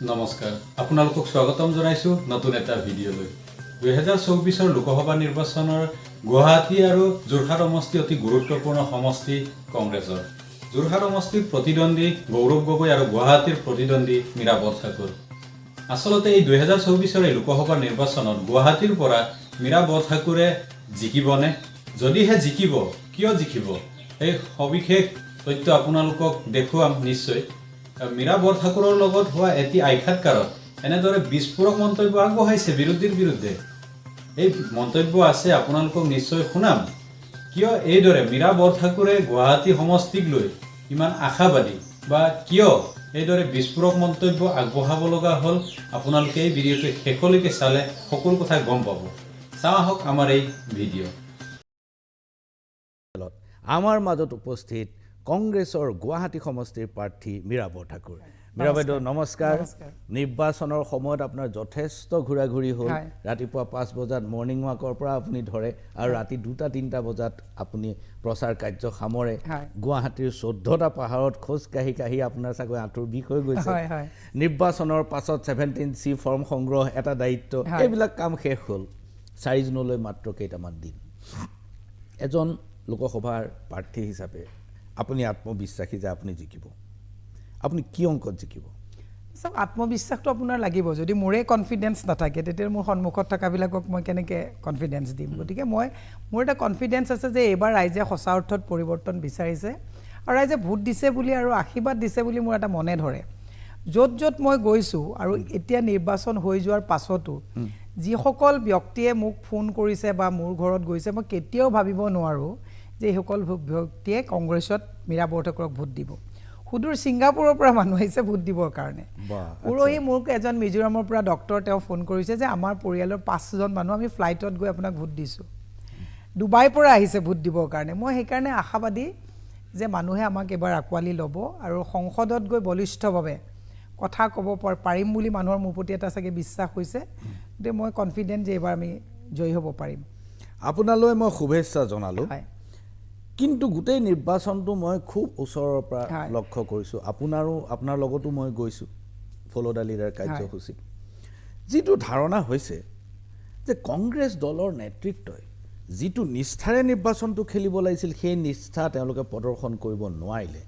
নমস্কাৰ আপোনালোকক স্বাগতম জনাইছো নতুন এটা ভিডিঅলৈ 2024 লোকসভা নিৰ্বাচনৰ গুৱাহাটী আৰু যোৰহাট সমষ্টি অতি গুৰুত্বপূৰ্ণ সমষ্টি কংগ্ৰেছৰ যোৰহাট সমষ্টিৰ প্ৰতিদ্বন্দ্বী গৌৰৱ গগৈ আৰু গুৱাহাটীৰ প্ৰতিদ্বন্দ্বী মীৰা বৰঠাকুৰ আসলতে এই 2024 লোকসভা নিৰ্বাচনত গুৱাহাটীৰ পৰা মীৰা বৰঠাকুৰে জিকিবনে যদিহে জিকিব কিয় জিকিব এই সবিশেষ তথ্য আপোনালোকক দেখুৱাম নিশ্চয় মীৰা বৰঠাকুৰৰ লগত হোৱা এটি আইখাতকাৰত এনেদৰে বিস্ফোৰক মন্তব্য আগবঢ়াইছে বিৰোধীৰ বিৰুদ্ধে এই মন্তব্য আছে আপোনালোকক নিশ্চয় শুনাম কিয় এইদৰে মীৰা বৰঠাকুৰে গুৱাহাটী সমষ্টিক লৈ ইমান আশাবাদী বা কিয় এইদৰে বিস্ফোৰক মন্তব্য আগবঢ়াব লগা হ'ল আপোনালোকে এই ভিডিঅ'টো শেষলৈকে চালে সকলো কথা গম পাব চাওঁ আহক আমাৰ এই ভিডিঅ' আমাৰ মাজত উপস্থিত কংগ্ৰেছৰ গুৱাহাটী সমষ্টিৰ প্ৰাৰ্থী মীৰা বৰঠাকুৰ মীৰা বাইদেউ নমস্কাৰ নিৰ্বাচনৰ সময়ত আপোনাৰ যথেষ্ট ঘূৰা-ঘূৰি হ'ল ৰাতিপুৱা 5 বজাত মৰ্নিং ৱাকৰ পৰা আপুনি ধৰে আৰু ৰাতি 2-3টা বজাত আপুনি প্ৰচাৰ কাৰ্য সামৰে গুৱাহাটীৰ 14টা পাহাৰত খোজ কাঢ়ি আপোনাৰ চাগৈ আঁঠুৰ বিষ হৈ গৈছে নিৰ্বাচনৰ পাছত 17C ফৰ্ম সংগ্ৰহ এটা দায়িত্ব এইবিলাক কাম শেষ হ'ল 4 জুনলৈ মাত্ৰ কেইটামান দিন এজন লোকসভাৰ প্ৰাৰ্থী হিচাপে আপুনি আত্মবিশ্বাসী যে আপুনি জিকিব আপুনি কি অংকত জিকিব সব আত্মবিশ্বাসটো আপোনাৰ লাগিব যদি মোৰে কনফিডেন্স নাথাকে তেতিয়া মোৰ সন্মুখত থাকাবিলাকক মই কেনেকৈ কনফিডেন্স দিম গতিকে মোৰ এটা কনফিডেন্স আছে যে এইবাৰ ৰাইজে সঁচা অৰ্থত পৰিৱৰ্তন বিচাৰিছে আৰু ৰাইজে ভোট দিছে বুলি আৰু আশীৰ্বাদ দিছে বুলি মোৰ এটা মনে ধৰে য'ত মই গৈছোঁ আৰু এতিয়া নিৰ্বাচন হৈ যোৱাৰ পাছতো যিসকল ব্যক্তিয়ে মোক ফোন কৰিছে বা মোৰ ঘৰত গৈছে মই কেতিয়াও ভাবিব নোৱাৰোঁ যে এইসকল ব্যক্তিয়ে কংগ্ৰেছত মীৰা বৰঠাকুৰক ভোট দিব সুদূৰ ছিংগাপুৰৰ পৰা মানুহ আহিছে ভোট দিবৰ কাৰণে পৰহি মোক এজন মিজোৰামৰ পৰা ডক্টৰ তেওঁ ফোন কৰিছে যে আমাৰ পৰিয়ালৰ 5জন মানুহ আমি ফ্লাইটত গৈ আপোনাক ভোট দিছোঁ ডুবাইৰ পৰা আহিছে ভোট দিবৰ কাৰণে মই সেইকাৰণে আশাবাদী যে মানুহে আমাক এবাৰ আঁকোৱালি ল'ব আৰু সংসদত গৈ বলিষ্ঠভাৱে কথা ক'ব পাৰিম বুলি মানুহৰ মোৰ প্ৰতি এটা চাগে বিশ্বাস হৈছে গতিকে মই কনফিডেণ্ট যে এইবাৰ আমি জয়ী হ'ব পাৰিম আপোনালৈ মই শুভেচ্ছা জনালোঁ কিন্তু গোটেই নিৰ্বাচনটো মই খুব ওচৰৰ পৰা লক্ষ্য কৰিছোঁ আপোনাৰ লগতো মই গৈছোঁ ফল'দা লিডাৰ কাৰ্যসূচীত যিটো ধাৰণা হৈছে যে কংগ্ৰেছ দলৰ নেতৃত্বই যিটো নিষ্ঠাৰে নিৰ্বাচনটো খেলিব লাগিছিল সেই নিষ্ঠা তেওঁলোকে প্ৰদৰ্শন কৰিব নোৱাৰিলে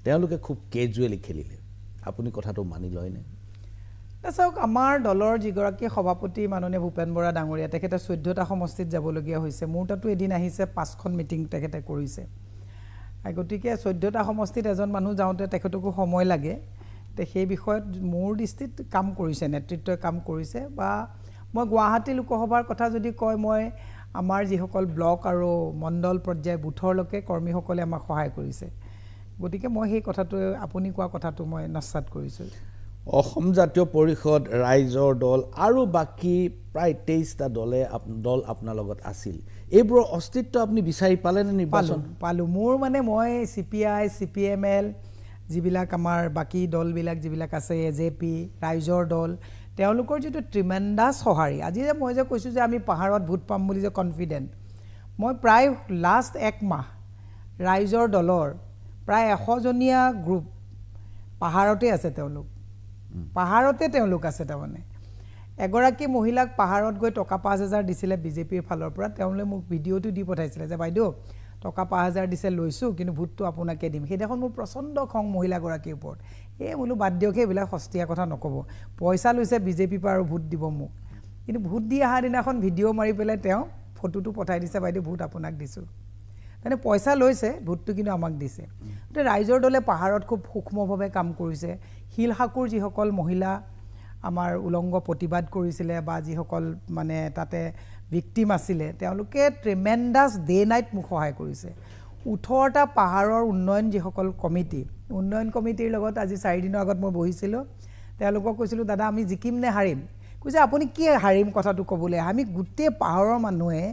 তেওঁলোকে খুব কেজুৱেলি খেলিলে আপুনি কথাটো মানি লয়নে চাওক আমাৰ দলৰ যিগৰাকী সভাপতি মাননীয় ভূপেন বৰা ডাঙৰীয়া তেখেতে 14টা সমষ্টিত যাবলগীয়া হৈছে মোৰ তাতো এদিন আহিছে 5খন মিটিং তেখেতে কৰিছে গতিকে 14টা সমষ্টিত এজন মানুহ যাওঁতে তেখেতকো সময় লাগে তে সেই বিষয়ত মোৰ দৃষ্টিত কাম কৰিছে নেতৃত্বই কাম কৰিছে বা মই গুৱাহাটী লোকসভাৰ কথা যদি কয় মই আমাৰ যিসকল ব্লক আৰু মণ্ডল পৰ্যায় বুথৰলৈকে কৰ্মীসকলে আমাক সহায় কৰিছে গতিকে মই সেই কথাটো আপুনি কোৱা কথাটো মই নস্বাত কৰিছোঁ অসম জাতীয় পৰিষদ ৰাইজৰ দল আৰু বাকী প্ৰায় 23টা দল আপোনাৰ লগত আছিল এইবোৰৰ অস্তিত্ব আপুনি বিচাৰি পালেনে নিৰ্বাচন পালোঁ মোৰ মানে মই CPI CPML যিবিলাক আমাৰ বাকী দলবিলাক যিবিলাক আছে AJP ৰাইজৰ দল তেওঁলোকৰ যিটো ট্ৰিমেণ্ডাছ সঁহাৰি আজি যে মই যে কৈছোঁ যে আমি পাহাৰত ভোট পাম বুলি যে কনফিডেণ্ট মই প্ৰায় লাষ্ট 1 মাহ ৰাইজৰ দলৰ প্ৰায় 100জনীয়া গ্ৰুপ পাহাৰতে আছে পাহাৰতে তেওঁলোক আছে তাৰমানে এগৰাকী মহিলাক পাহাৰত গৈ টকা 5000 দিছিলে বিজেপিৰ ফালৰ পৰা তেওঁলোকে মোক ভিডিঅ'টো দি পঠাইছিলে যে বাইদেউ টকা 5000 দিছে লৈছোঁ কিন্তু ভোটটো আপোনাকে দিম সেইদিনাখন মোৰ প্ৰচণ্ড খং মহিলাগৰাকীৰ ওপৰত বোলো বাদ দিয়ক এইবিলাক সস্তীয়া কথা নক'ব পইচা লৈছে বিজেপিৰ পৰা আৰু ভোট দিব মোক কিন্তু ভোট দি অহা দিনাখন ভিডিঅ' মাৰি পেলাই তেওঁ ফটোটো পঠাই দিছে বাইদেউ ভোট আপোনাক দিছোঁ মানে পইচা লৈছে ভোটটো কিন্তু আমাক দিছে গতিকে ৰাইজৰ দলে পাহাৰত খুব সূক্ষ্মভাৱে কাম কৰিছে শিলহাকুৰ যিসকল মহিলা আমাৰ উলংগ প্ৰতিবাদ কৰিছিলে বা যিসকল মানে তাতে ভিক্টিম আছিলে তেওঁলোকে ট্ৰিমেণ্ডাছ ডে নাইট মোক সহায় কৰিছে 18টা পাহাৰৰ উন্নয়ন যিসকল উন্নয়ন কমিটিৰ লগত আজি 4 দিনৰ আগত মই বহিছিলোঁ তেওঁলোকক কৈছিলোঁ দাদা আমি জিকিম নে হাৰিম কৈছে আপুনি কি হাৰিম কথাটো ক'বলৈ আমি গোটেই পাহাৰৰ মানুহে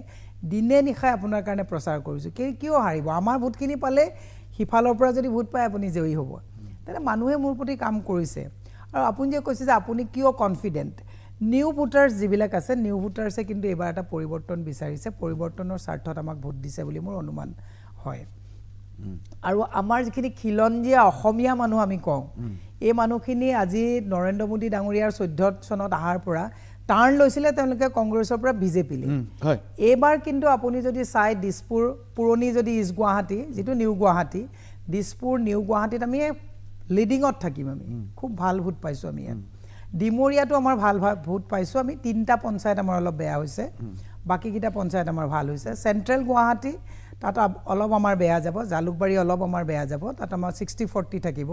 দিনে নিশাই আপোনাৰ কাৰণে প্ৰচাৰ কৰিছোঁ কিয় হাৰিব আমাৰ ভোটখিনি পালে সিফালৰ পৰা যদি ভোট পায় আপুনি জয়ী হ'ব তেনে মানুহে মোৰ প্ৰতি কাম কৰিছে আৰু আপুনি যে কৈছে যে আপুনি কিয় কনফিডেণ্ট নিউ ভোটাৰ্ছ যিবিলাক আছে নিউ ভোটাৰ্ছে কিন্তু এবাৰ এটা পৰিৱৰ্তন বিচাৰিছে পৰিৱৰ্তনৰ স্বাৰ্থত আমাক ভোট দিছে বুলি মোৰ অনুমান হয় আৰু আমাৰ যিখিনি খিলঞ্জীয়া অসমীয়া মানুহ আমি কওঁ এই মানুহখিনি আজি নৰেন্দ্ৰ মোদী ডাঙৰীয়াৰ 14 চনত অহাৰ পৰা টাৰ্ণ লৈছিলে তেওঁলোকে কংগ্ৰেছৰ পৰা বিজেপিলৈ হয় এইবাৰ কিন্তু আপুনি যদি চাই দিছপুৰ পুৰণি যদি ইষ্ট গুৱাহাটী যিটো নিউ গুৱাহাটী দিছপুৰ নিউ গুৱাহাটীত আমি লিডিঙত থাকিম আমি খুব ভাল ভোট পাইছোঁ আমি ইয়াত ডিমৰীয়াটো আমাৰ ভাল ভোট পাইছোঁ আমি 3টা পঞ্চায়ত আমাৰ অলপ বেয়া হৈছে বাকীকেইটা পঞ্চায়ত আমাৰ ভাল হৈছে চেণ্ট্ৰেল গুৱাহাটী তাত অলপ আমাৰ বেয়া যাব জালুকবাৰী অলপ আমাৰ বেয়া যাব তাত আমাৰ 60-40 থাকিব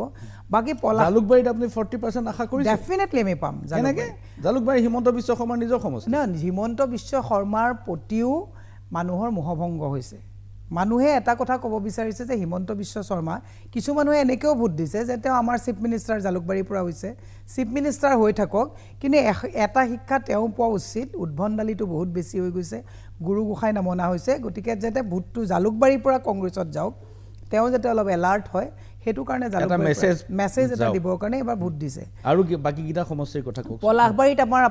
বাকী জালুকবাৰীত আপুনি 40% আশা কৰিছে ডেফিনেটলি আমি পাম জালুকবাৰী হিমন্ত বিশ্ব শৰ্মাৰ নিজৰ সমষ্টি ন হিমন্ত বিশ্ব শৰ্মাৰ প্ৰতিও মানুহৰ মোহভংগ হৈছে মানুহে এটা কথা ক'ব বিচাৰিছে যে হিমন্ত বিশ্ব শৰ্মা কিছু মানুহে এনেকেও ভোট দিছে যে তেওঁ আমাৰ চিফ মিনিষ্টাৰ জালুকবাৰীৰ পৰা হৈছে চিফ মিনিষ্টাৰ হৈ থাকক কিন্তু এটা শিক্ষা তেওঁ পোৱা উচিত উদ্ভণ্ডালিটো বহুত বেছি হৈ গৈছে গুৰু গোসাঁই নমনা হৈছে গতিকে যাতে ভোটটো জালুকবাৰীৰ পৰা কংগ্ৰেছত যাওক তেওঁ যাতে অলপ এলাৰ্ট হয় সেইটো কাৰণে মেছেজ এটা দিবৰ কাৰণে এবাৰ ভোট দিছে আৰু বাকীকেইটা সমষ্টিৰ কথা কওক পলাশবাৰীত আপোনাৰ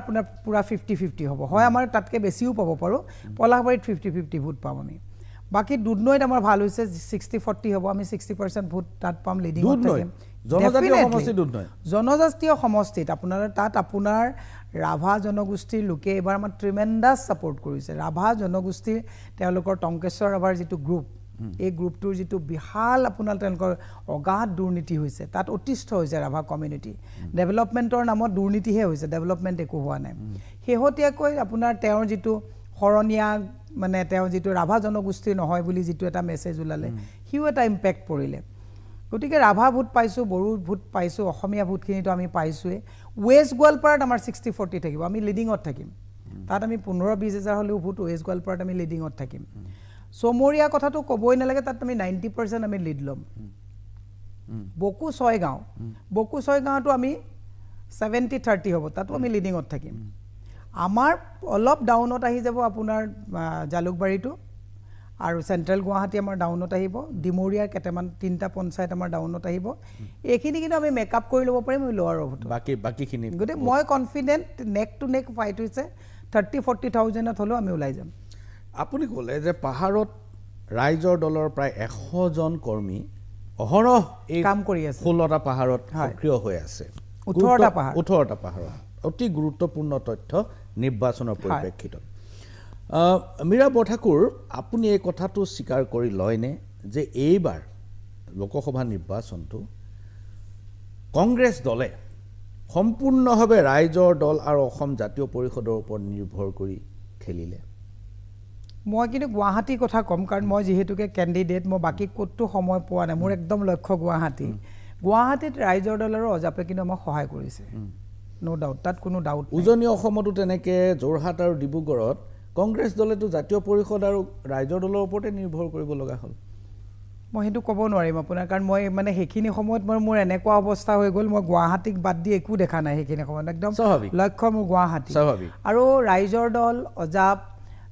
পুৰা 50-50 হ'ব হয় আমাৰ তাতকৈ বেছিও পাব পাৰোঁ পলাশবাৰীত 50-50 ভোট পাম আমি বাকি দুধনৈত আমাৰ ভাল হৈছে 60-40 হ'ব আমি 60% ভোট তাত পাম লিডিঙত থাকিম জনজাতীয় সমষ্টিত আপোনাৰ ৰাভা জনগোষ্ঠীৰ লোকে এবাৰ আমাৰ ট্ৰিমেণ্ডাছ ছাপোৰ্ট কৰিছে ৰাভা জনগোষ্ঠীৰ তেওঁলোকৰ টংকেশ্বৰ ৰাভাৰ যিটো গ্ৰুপ এই গ্ৰুপটোৰ যিটো বিশাল আপোনাৰ তেওঁলোকৰ অগাধ দুৰ্নীতি হৈছে তাত অতিষ্ঠ হৈছে ৰাভা কমিউনিটি ডেভেলপমেণ্টৰ নামত দুৰ্নীতিহে হৈছে ডেভেলপমেণ্ট একো হোৱা নাই শেহতীয়াকৈ আপোনাৰ তেওঁৰ যিটো শৰণীয়া মানে তেওঁ যিটো ৰাভা জনগোষ্ঠীৰ নহয় বুলি যিটো এটা মেছেজ ওলালে সিও এটা ইম্পেক্ট পৰিলে গতিকে ৰাভা ভোট পাইছোঁ বড়ো ভোট পাইছোঁ অসমীয়া ভোটখিনিতো আমি পাইছোঁৱে ৱেষ্ট গোৱালপাৰাত আমাৰ 60-40 থাকিব আমি লিডিঙত থাকিম তাত আমি 15-20 হাজাৰ হ'লেও ভোট ৱেষ্ট গোৱালপাৰাত আমি লিডিঙত থাকিম চমৰীয়া কথাটো ক'বই নালাগে তাত আমি 90% আমি লিড ল'ম বকু ছয়গাঁৱতো আমি 70-30 হ'ব তাতো আমি লিডিঙত থাকিম আমাৰ অলপ ডাউনত আহি যাব আপোনাৰ জালুকবাৰীটো আৰু চেণ্ট্ৰেল গুৱাহাটী আমাৰ ডাউনত আহিব ডিমৰীয়াৰ কেইটামান 3টা পঞ্চায়ত আমাৰ ডাউনত আহিব এইখিনি কিন্তু আমি মেকআপ কৰি ল'ব পাৰিম লোৱাৰ ভোট বাকীখিনি গতিকে মই কনফিডেণ্ট নেক টু নেক ফাইট হৈছে 30-40,000ত হ'লেও আমি ওলাই যাম আপুনি ক'লে যে পাহাৰত ৰাইজৰ দলৰ প্ৰায় 100জন কৰ্মী অহৰহ এই কাম কৰি আছে 16টা পাহাৰত সক্ৰিয় হৈ আছে 18টা পাহাৰত অতি গুৰুত্বপূৰ্ণ তথ্য নিৰ্বাচনৰ পৰিপ্ৰেক্ষিতত মীৰা বৰঠাকুৰ আপুনি এই কথাটো স্বীকাৰ কৰি লয়নে যে এইবাৰ লোকসভা নিৰ্বাচনটো কংগ্ৰেছ দলে সম্পূৰ্ণভাৱে ৰাইজৰ দল আৰু অসম জাতীয় পৰিষদৰ ওপৰত নিৰ্ভৰ কৰি খেলিলে মই কিন্তু গুৱাহাটীৰ কথা ক'ম কাৰণ মই যিহেতুকে কেণ্ডিডেট মই বাকী ক'তো সময় পোৱা নাই মোৰ একদম লক্ষ্য গুৱাহাটীত ৰাইজৰ দল আৰু অজাপে কিন্তু আমাক সহায় কৰিছে নো ডাউট তাত কোনো ডাউট উজনি অসমতো তেনেকৈ যোৰহাট আৰু ডিব্ৰুগড়ত কংগ্ৰেছ দলেতো জাতীয় পৰিষদ আৰু ৰাইজৰ দলৰ ওপৰতে নিৰ্ভৰ কৰিব লগা হ'ল মই সেইটো ক'ব নোৱাৰিম আপোনাৰ কাৰণ মই মানে সেইখিনি সময়ত মোৰ এনেকুৱা অৱস্থা হৈ গ'ল মই গুৱাহাটীক বাদ দি একো দেখা নাই সেইখিনি সময়ত একদম লক্ষ্য মোৰ গুৱাহাটী আৰু ৰাইজৰ দল অজাপ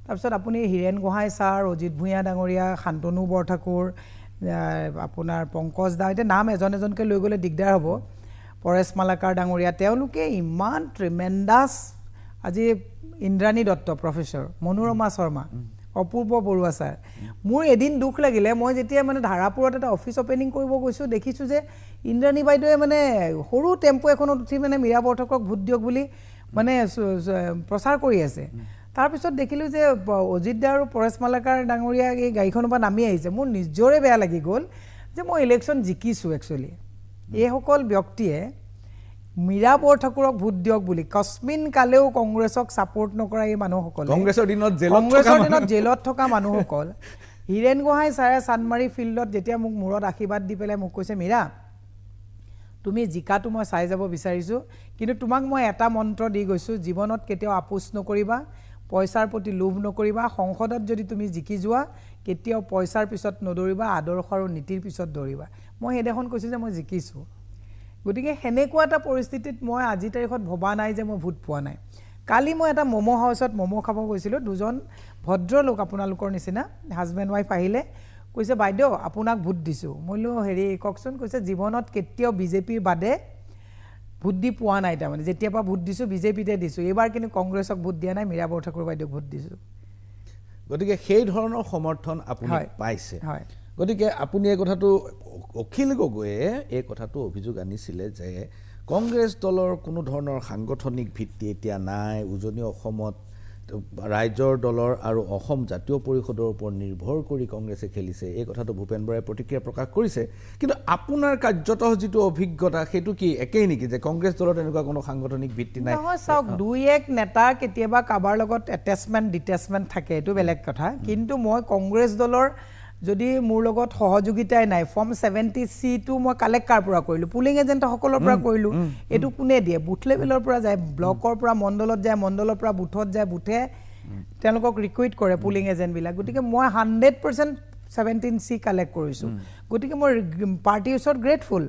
তাৰপিছত আপুনি হীৰেণ গোহাঁই ছাৰ অজিত ভূঞা ডাঙৰীয়া শান্তনু বৰঠাকুৰ আপোনাৰ পংকজ দা এতিয়া নাম এজনকৈ লৈ গ'লে দিগদাৰ হ'ব পৰেশ মালাকাৰ ডাঙৰীয়া তেওঁলোকে ইমান ট্ৰিমেণ্ডাছ আজি ইন্দ্ৰাণী দত্ত প্ৰফেচৰ মনোৰমা শৰ্মা অপূৰ্ব বৰুৱা ছাৰ মোৰ এদিন দুখ লাগিলে মই যেতিয়া মানে ধাৰাপুৰত এটা অফিচ অপেনিং কৰিব গৈছোঁ দেখিছোঁ যে ইন্দ্ৰাণী বাইদেৱে মানে সৰু টেম্পো এখনত উঠি মানে মীৰা বৰঠাকুৰক ভোট দিয়ক বুলি মানে প্ৰচাৰ কৰি আছে তাৰপিছত দেখিলোঁ যে অজিত দা আৰু পৰেশ মালাকাৰ ডাঙৰীয়া এই গাড়ীখনৰ পৰা নামি আহিছে মোৰ নিজৰে বেয়া লাগি গ'ল যে মই ইলেকশ্যন জিকিছোঁ একচুৱেলি এইসকল ব্যক্তিয়ে মীৰা বৰঠাকুৰক ভোট দিয়ক বুলি কস্মিন কালেও কংগ্ৰেছক ছাপোৰ্ট নকৰা এই মানুহসকলে কংগ্ৰেছৰ দিনত জেলত থকা মানুহসকল হীৰেণ গোহাঁই ছাৰে চানমাৰী ফিল্ডত যেতিয়া মোক মূৰত আশীৰ্বাদ দি পেলাই মোক কৈছে মীৰা তুমি জিকাটো মই চাই যাব বিচাৰিছোঁ কিন্তু তোমাক মই এটা মন্ত্ৰ দি গৈছোঁ জীৱনত কেতিয়াও আপোচ নকৰিবা পইচাৰ প্ৰতি লোভ নকৰিবা সংসদত যদি তুমি জিকি যোৱা কেতিয়াও পইচাৰ পিছত নদৌৰিবা আদৰ্শ আৰু নীতিৰ পিছত দৌৰিবা মই সেইদিনাখন কৈছোঁ যে মই জিকিছোঁ গতিকে সেনেকুৱা এটা পৰিস্থিতিত মই আজি তাৰিখত ভবা নাই যে মই ভোট পোৱা নাই কালি মই এটা ম'ম' হাউচত ম'ম' খাব গৈছিলোঁ দুজন ভদ্ৰ লোক আপোনালোকৰ নিচিনা হাজবেণ্ড ৱাইফ আহিলে কৈছে বাইদেউ আপোনাক ভোট দিছোঁ মই বোলো হেৰি কওকচোন কৈছে জীৱনত কেতিয়াও বিজেপিৰ বাদে ভোট দি পোৱা নাই তাৰমানে যেতিয়াৰ পৰা ভোট দিছোঁ বিজেপিতে দিছোঁ এইবাৰ কিন্তু কংগ্ৰেছক ভোট দিয়া নাই মীৰা বৰঠাকুৰ বাইদেউক ভোট দিছোঁ গতিকে সেই ধৰণৰ সমৰ্থন আপুনি পাইছে গতিকে আপুনি এই কথাটো অখিল গগৈয়ে এই কথাটো অভিযোগ আনিছিলে যে কংগ্ৰেছ দলৰ কোনো ধৰণৰ সাংগঠনিক ভিত্তি এতিয়া নাই, উজনি অসমত ৰাইজৰ দলৰ আৰু অসম জাতীয় পৰিষদৰ ওপৰত নিৰ্ভৰ কৰি কংগ্ৰেছে খেলিছে, এই কথাটো ভূপেন বৰাই প্ৰতিক্ৰিয়া প্ৰকাশ কৰিছে। কিন্তু আপোনাৰ কাৰ্যতঃ যিটো অভিজ্ঞতা সেইটো কি একেই নেকি যে কংগ্ৰেছ দলত এনেকুৱা কোনো সাংগঠনিক ভিত্তি নাই? নহয়, চাওক, দুই এক নেতাৰ কেতিয়াবা কাৰোবাৰ লগত এটেচমেণ্ট ডিটেচমেণ্ট থাকে, এইটো বেলেগ কথা। কিন্তু মই কংগ্ৰেছ দলৰ যদি মোৰ লগত সহযোগিতাই নাই, ফৰ্ম 70C মই কালেক্ট কাৰ পৰা কৰিলোঁ? পুলিং এজেণ্টসকলৰ পৰা কৰিলোঁ। এইটো কোনে দিয়ে? বুথ লেভেলৰ পৰা যায়, ব্লকৰ পৰা মণ্ডলত যায়, মণ্ডলৰ পৰা বুথত যায়, বুথে তেওঁলোকক ৰিক্ৰুইট কৰে পুলিং এজেণ্টবিলাক। গতিকে মই 100% 17C কালেক্ট কৰিছোঁ। গতিকে মই পাৰ্টিৰ ওচৰত গ্ৰেটফুল।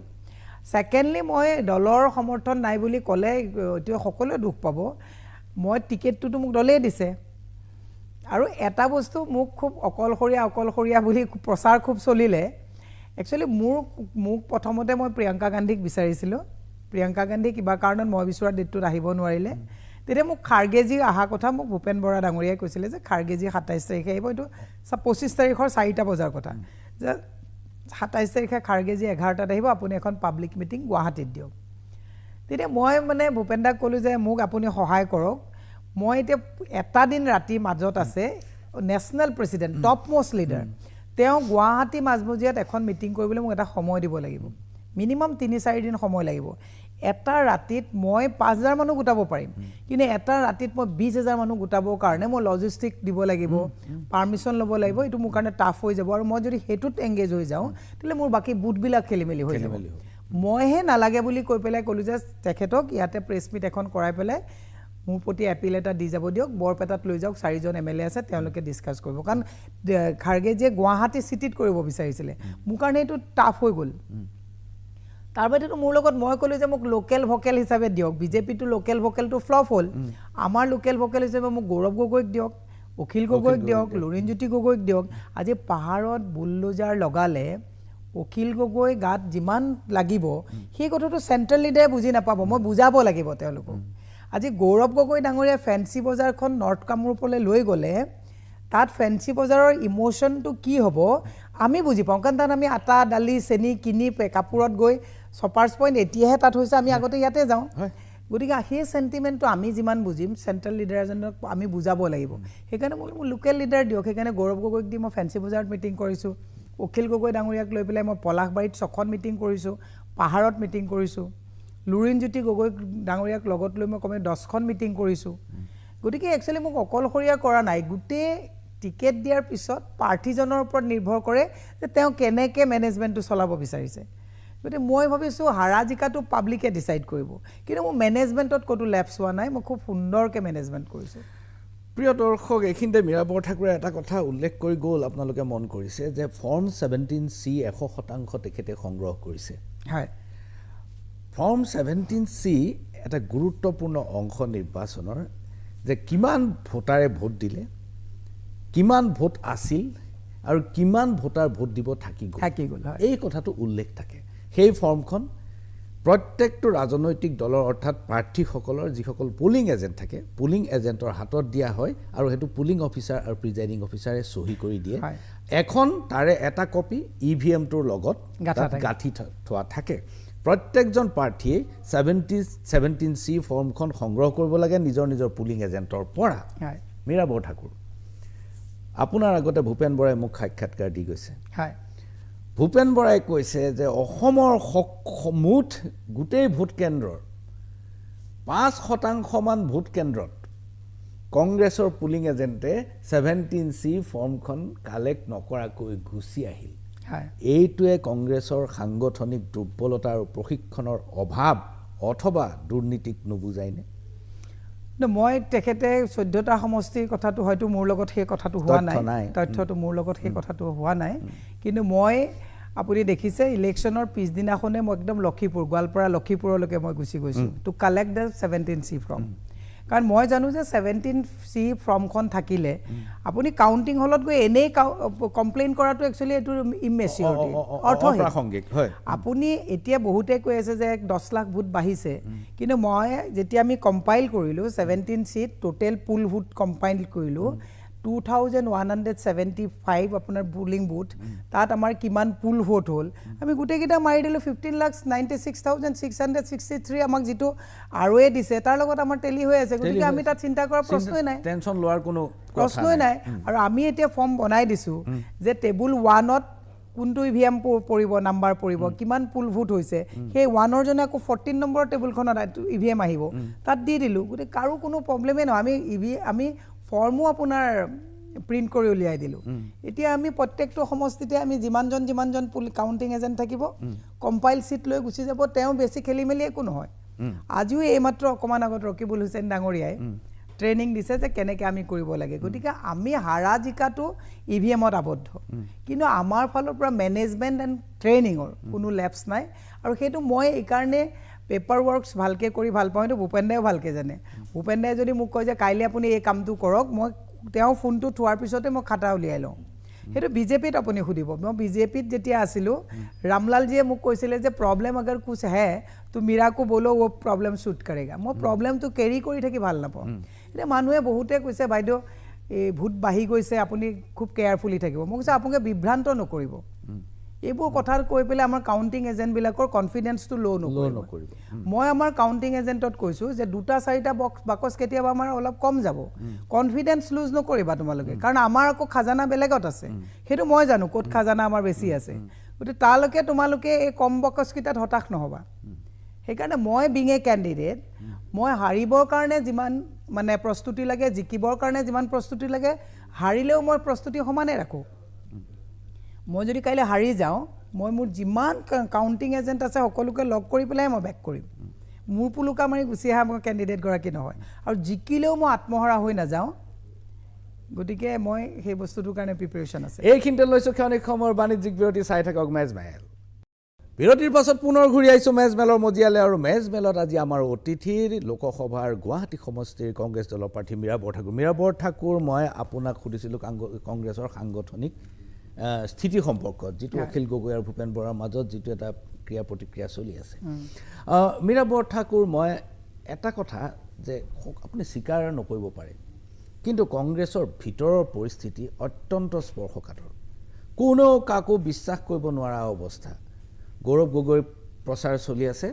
ছেকেণ্ডলি, মই দলৰ সমৰ্থন নাই বুলি ক'লে এতিয়া সকলোৱে দুখ পাব। মই টিকেটটোতো মোক দলেই দিছে। আৰু এটা বস্তু মোক খুব অকলশৰীয়া বুলি প্ৰচাৰ খুব চলিলে। একচুৱেলি মোক প্ৰথমতে মই প্ৰিয়ংকা গান্ধীক বিচাৰিছিলোঁ। প্ৰিয়ংকা গান্ধী কিবা কাৰণত মই বিচৰা ডেটটোত আহিব নোৱাৰিলে। তেতিয়া মোক খাৰ্গেজী অহা কথা মোক ভূপেন বৰা ডাঙৰীয়াই কৈছিলে যে খাৰ্গেজী 27 তাৰিখে আহিব। এইটো 25 তাৰিখৰ 4টা বজাৰ কথা, যে 27 তাৰিখে খাৰ্গেজী 11টাত আহিব, আপুনি এখন পাব্লিক মিটিং গুৱাহাটীত দিয়ক। তেতিয়া মই মানে ভূপেন দাক ক'লোঁ যে মোক আপুনি সহায় কৰক। মই এতিয়া এটা দিন ৰাতি মাজত আছে national president, top most leader, তেওঁ গুৱাহাটী মাজমজিয়াত এখন মিটিং কৰিবলৈ মোক এটা সময় দিব লাগিব, মিনিমাম 3-4 দিন সময় লাগিব। এটা ৰাতিত মই 5,000 মানুহ গোটাব পাৰিম, কিন্তু এটা ৰাতিত মই 20,000 মানুহ গোটাবৰ কাৰণে মই লজিষ্টিক দিব লাগিব, পাৰ্মিশ্যন ল'ব লাগিব। এইটো মোৰ কাৰণে টাফ হৈ যাব। আৰু মই যদি সেইটোত এংগেজ হৈ যাওঁ তেতিয়াহ'লে মোৰ বাকী বুথবিলাক খেলি মেলি হৈ যাব। মইহে নালাগে বুলি কৈ পেলাই ক'লোঁ যে তেখেতক ইয়াতে প্ৰেছ মিট এখন কৰাই পেলাই মোৰ প্ৰতি এপিল এটা দি যাব দিয়ক, বৰপেটাত লৈ যাওক, 4জন MLA আছে, তেওঁলোকে ডিছকাছ কৰিব। কাৰণ খাৰ্গেজীয়ে গুৱাহাটী চিটিত কৰিব বিচাৰিছিলে, মোৰ কাৰণে এইটো টাফ হৈ গ'ল। তাৰ বাদেতো মোৰ লগত মই ক'লোঁ যে মোক লোকেল ভকেল হিচাপে দিয়ক। বিজেপিটো লোকেল ভকেলটো ফ্লপ হ'ল, আমাৰ লোকেল ভকেল হিচাপে মোক গৌৰৱ গগৈক দিয়ক, অখিল গগৈক দিয়ক, লুৰিণজ্যোতি গগৈক দিয়ক। আজি পাহাৰত বুলডোজাৰ লগালে অখিল গগৈ গাত যিমান লাগিব সেই কথাটো চেণ্ট্ৰেল লিডাৰে বুজি নাপাব, মই বুজাব লাগিব তেওঁলোকক। আজি গৌৰৱ গগৈ ডাঙৰীয়া ফেঞ্চি বজাৰখন নৰ্থ কামৰূপলৈ লৈ গ'লে তাত ফেঞ্চি বজাৰৰ ইম'শ্যনটো কি হ'ব আমি বুজি পাওঁ। কাৰণ তাত আমি আটা দালি চেনি কিনি কাপোৰত গৈ শ্বপাৰ্ছ পইণ্ট এতিয়াহে তাত হৈছে, আমি আগতে ইয়াতে যাওঁ। গতিকে সেই চেণ্টিমেণ্টটো আমি যিমান বুজিম চেণ্ট্ৰেল লিডাৰ এজনক আমি বুজাব লাগিব। সেইকাৰণে মোৰ লোকেল লিডাৰ দিয়ক। সেইকাৰণে গৌৰৱ গগৈক দি মই ফেঞ্চি বজাৰত মিটিং কৰিছোঁ, অখিল গগৈ ডাঙৰীয়াক লৈ পেলাই মই পলাশবাৰীত 6খন মিটিং কৰিছোঁ, পাহাৰত মিটিং কৰিছোঁ, লুৰিণজ্যোতি গগৈ ডাঙৰীয়াক লগত লৈ মই কমে 10খন মিটিং কৰিছোঁ। গতিকে একচুৱেলি মোক অকলশৰীয়া কৰা নাই। গোটেই টিকেট দিয়াৰ পিছত প্ৰাৰ্থীজনৰ ওপৰত নিৰ্ভৰ কৰে যে তেওঁ কেনেকৈ মেনেজমেণ্টটো চলাব বিচাৰিছে। গতিকে মই ভাবিছোঁ হাৰা জিকাটো পাব্লিকে ডিচাইড কৰিব, কিন্তু মোৰ মেনেজমেণ্টত ক'তো লেপছ হোৱা নাই, মই খুব সুন্দৰকৈ মেনেজমেণ্ট কৰিছোঁ। প্ৰিয় দৰ্শক, এইখিনিতে মীৰা বৰঠাকুৰে এটা কথা উল্লেখ কৰি গ'ল, আপোনালোকে মন কৰিছে যে ফৰ্ম 17C 100% তেখেতে সংগ্ৰহ কৰিছে। হয়, ফৰ্ম 17C এটা গুৰুত্বপূৰ্ণ অংশ নিৰ্বাচনৰ, যে কিমান ভোটাৰে ভোট দিলে, কিমান ভোট আছিল আৰু কিমান ভোটাৰ ভোট দিব থাকি গ'ল, এই কথাটো উল্লেখ থাকে। সেই ফৰ্মখন প্ৰত্যেকটো ৰাজনৈতিক দলৰ অৰ্থাৎ প্ৰাৰ্থীসকলৰ যিসকল পুলিং এজেণ্ট থাকে, পুলিং এজেণ্টৰ হাতত দিয়া হয় আৰু সেইটো পুলিং অফিচাৰ আৰু প্ৰিজাইডিং অফিচাৰে চহী কৰি দিয়ে। এখন তাৰে এটা কপি EVM-টোৰ লগত গাঁঠি থোৱা থাকে। প্ৰত্যেকজন প্ৰাৰ্থীয়ে 17C ফৰ্মখন সংগ্ৰহ কৰিব লাগে নিজৰ নিজৰ পুলিং এজেণ্টৰ পৰা। মীৰা বৰঠাকুৰ, আপোনাৰ আগতে ভূপেন বৰাই মোক সাক্ষাৎকাৰ দি গৈছে। ভূপেন বৰাই কৈছে যে অসমৰ মুঠ গোটেই ভোট কেন্দ্ৰৰ 5% ভোট কেন্দ্ৰত কংগ্ৰেছৰ পুলিং এজেণ্টে 17C ফৰ্মখন কালেক্ট নকৰাকৈ গুচি আহিল। এইটোৱে কংগ্ৰেছৰ সাংগঠনিক দুৰ্বলতা আৰু প্ৰশিক্ষণৰ অভাৱ অথবা দুৰ্নীতিক নুবুজায়নে? মই তেখেতে 14টা সমষ্টিৰ কথাটো হয়তো মোৰ লগত সেই কথাটো হোৱা নাই, তথ্যটো মোৰ লগত সেই কথাটো হোৱা নাই। কিন্তু মই আপুনি দেখিছে ইলেকশ্যনৰ পিছদিনাখনে মই একদম গোৱালপাৰা লক্ষীপুৰলৈকে মই গুচি গৈছোঁ to collect the 17C form. কাৰণ মই জানো যে 17C ফৰ্মখন থাকিলে আপুনি কাউণ্টিং হলত গৈ এনেই কমপ্লেইন কৰাটো একচুৱেলি এইটো ইমেচিয়ৰিটি, অৰ্থহীন। আপুনি এতিয়া বহুতে কৈ আছে যে 10 লাখ ভোট বাঢ়িছে, কিন্তু মই যেতিয়া আমি কম্পাইল কৰিলোঁ 17C টোটেল পুল ভোট কম্পাইল কৰিলোঁ, 2175 আপোনাৰ পুলিং বুথ তাত আমাৰ কিমান পুল ভোট হ'ল আমি গোটেইকেইটা মাৰি দিলোঁ 15,96,663 আমাক যিটো আৰৱে দিছে তাৰ লগত আমাৰ টেলি হৈ আছে গতিকে আমি তাত চিন্তা কৰাৰ প্ৰশ্নই নাই টেনশ্যন লোৱাৰ কোনো প্ৰশ্নই নাই আৰু আমি এতিয়া ফৰ্ম বনাই দিছোঁ যে টেবুল 1ত কোনটো ইভিএম পৰিব নাম্বাৰ পৰিব কিমান পুল ভোট হৈছে সেই 1ৰ জনে আকৌ 14 নম্বৰ টেবুলখনত ইভিএম আহিব তাত দি দিলোঁ গতিকে কাৰো কোনো প্ৰব্লেমেই নহয় আমি ফৰ্মো আপোনাৰ প্ৰিণ্ট কৰি উলিয়াই দিলোঁ এতিয়া আমি প্ৰত্যেকটো সমষ্টিতে আমি যিমানজন কাউণ্টিং এজেণ্ট থাকিব কম্পাইল চিট লৈ গুচি যাব তেওঁ বেছি খেলি মেলি একো নহয় আজিও এইমাত্ৰ অকণমান আগত ৰকিবুল হুছেইন ডাঙৰীয়াই ট্ৰেইনিং দিছে যে কেনেকৈ আমি কৰিব লাগে গতিকে আমি হাৰা জিকাটো ইভিএমত আবদ্ধ কিন্তু আমাৰ ফালৰ পৰা মেনেজমেণ্ট এণ্ড ট্ৰেইনিঙৰ কোনো লেপছ নাই আৰু সেইটো মই এইকাৰণে পেপাৰ ৱৰ্কছ ভালকৈ কৰি ভাল পাওঁ সেইটো ভূপেন দায়েও ভালকৈ জানে ভূপেন দায়ে যদি মোক কয় যে কাইলৈ আপুনি এই কামটো কৰক মই তেওঁ ফোনটো থোৱাৰ পিছতে মই খাতা উলিয়াই লওঁ সেইটো বিজেপিত আপুনি সুধিব মই বিজেপিত যেতিয়া আছিলোঁ ৰামলালজীয়ে মোক কৈছিলে যে প্ৰব্লেম আগাৰ কুছ হে তো মীৰাকো বলো ও প্ৰব্লেম শ্বুট কৰেগা মই প্ৰব্লেমটো কেৰি কৰি থাকি ভাল নাপাওঁ এতিয়া মানুহে বহুতে কৈছে বাইদেউ এই ভোট বাঢ়ি গৈছে আপুনি খুব কেয়াৰফুলি থাকিব মই কৈছোঁ আপোনালোকে বিভ্ৰান্ত নকৰিব এইবোৰ কথা কৈ পেলাই আমাৰ কাউণ্টিং এজেণ্টবিলাকৰ কনফিডেন্সটো ল' নকৰিব মই আমাৰ কাউণ্টিং এজেণ্টত কৈছোঁ যে 2-4টা বাকচ কেতিয়াবা আমাৰ অলপ কম যাব কনফিডেন্স লুজ নকৰিবা তোমালোকে কাৰণ আমাৰ আকৌ খাজানা বেলেগত আছে সেইটো মই জানো ক'ত খাজানা আমাৰ বেছি আছে গতিকে তালৈকে তোমালোকে এই কম বাকচকেইটাত হতাশ নহ'বা সেইকাৰণে মই বিং এ কেণ্ডিডেট মই হাৰিবৰ কাৰণে যিমান মানে প্ৰস্তুতি লাগে জিকিবৰ কাৰণে যিমান প্ৰস্তুতি লাগে হাৰিলেও মই প্ৰস্তুতি সমানে ৰাখোঁ মই যদি কাইলৈ হাৰি যাওঁ মই মোৰ যিমান কাউণ্টিং এজেণ্ট আছে সকলোকে লগ কৰি পেলাই মই বেক কৰিম মোৰ পুলুকা মাৰি গুচি অহা মই কেণ্ডিডেটগৰাকী নহয় আৰু জিকিলেও মই আত্মহৰা হৈ নাযাওঁ গতিকে মই সেই বস্তুটোৰ কাৰণে প্ৰিপেৰেশ্যন আছে এইখিনিতে লৈছোঁ ক্ষণিক সময়ৰ বাণিজ্যিক বিৰতি চাই থাকক মেজমেল বিৰতিৰ পাছত পুনৰ ঘূৰি আহিছোঁ মেজমেলৰ মজিয়ালে আৰু মেজমেলত আজি আমাৰ অতিথিৰ লোকসভাৰ গুৱাহাটী সমষ্টিৰ কংগ্ৰেছ দলৰ প্ৰাৰ্থী মীৰা বৰঠাকুৰ মই আপোনাক সুধিছিলোঁ কংগ্ৰেছৰ সাংগঠনিক স্থিতি সম্পৰ্কত যিটো অখিল গগৈ আৰু ভূপেন বৰাৰ মাজত যিটো এটা ক্ৰিয়া প্ৰতিক্ৰিয়া চলি আছে মীৰা বৰঠাকুৰ মই এটা কথা যে আপুনি স্বীকাৰ নকৰিব পাৰে কিন্তু কংগ্ৰেছৰ ভিতৰৰ পৰিস্থিতি অত্যন্ত স্পৰ্শকাতৰ কোনেও কাকো বিশ্বাস কৰিব নোৱাৰা অৱস্থা গৌৰৱ গগৈ প্ৰচাৰ চলি আছে